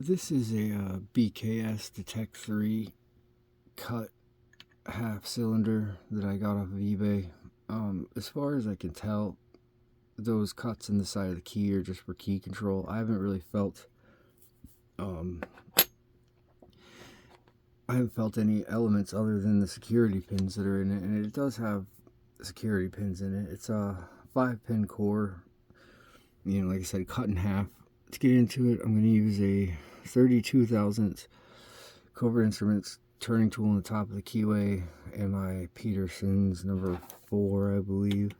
This is a BKS Detect 3 cut half cylinder that I got off of eBay. As far as I can tell, those cuts in the side of the key are just for key control. I haven't really felt any elements other than the security pins that are in it, and it does have security pins in it. It's a 5-pin core, like I said, cut in half. To get into it, I'm going to use a 32 thousandths Covert Instruments turning tool on the top of the keyway and my Peterson's number 4, I believe.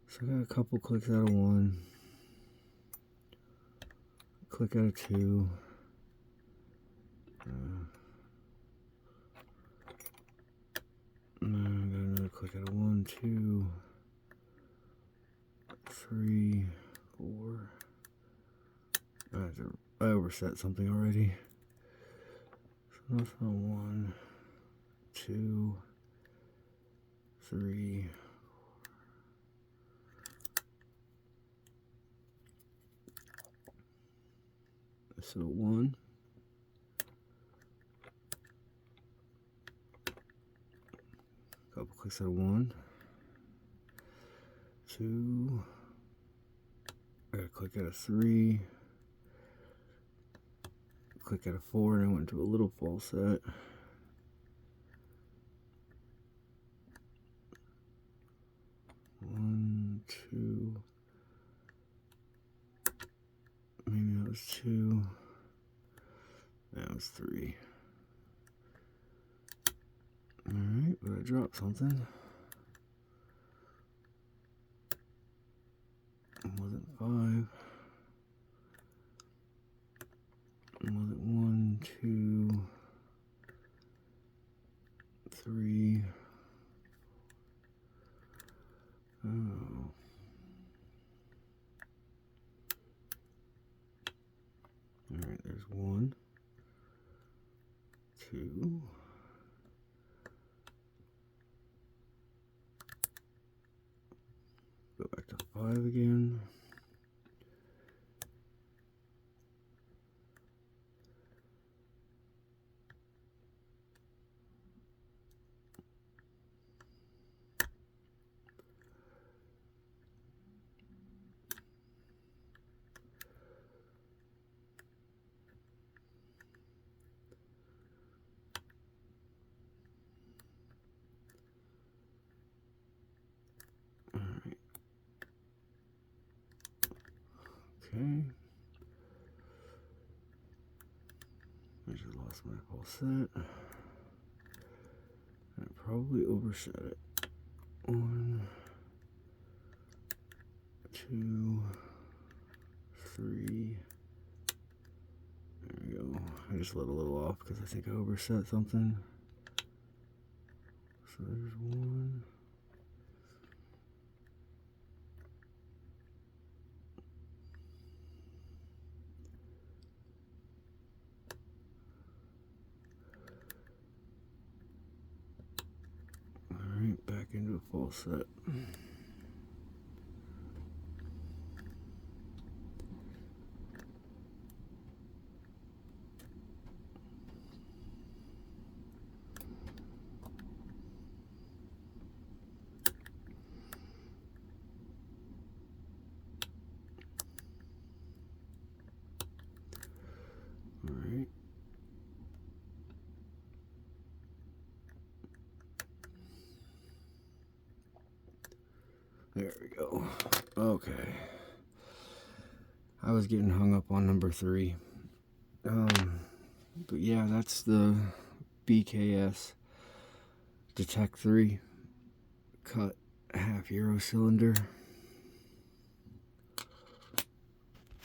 So I got a couple clicks out of 1, click out of 2, I got another click out of 1, 2, 3, 4. I overset something already. So that's on 1, 2, 3. So 1. Couple clicks out of 1, 2. I gotta click out of 3. Click out of 4, and I went to a little falset. 1, 2. Maybe that was 2. That was 3. Alright, but I dropped something. It wasn't 5. It wasn't 1, 2, 3. Oh. Alright, there's 1, 2. Go back to 5 again. Alright. Okay. I just lost my falset. I probably overset it. 1, 2, 3. There we go. I just let a little off because I think I overset something. So there's 1. Alright, back into a falset. Alright. There we go. Okay. I was getting hung up on number 3. But yeah, that's the BKS Detect 3 cut half Euro cylinder.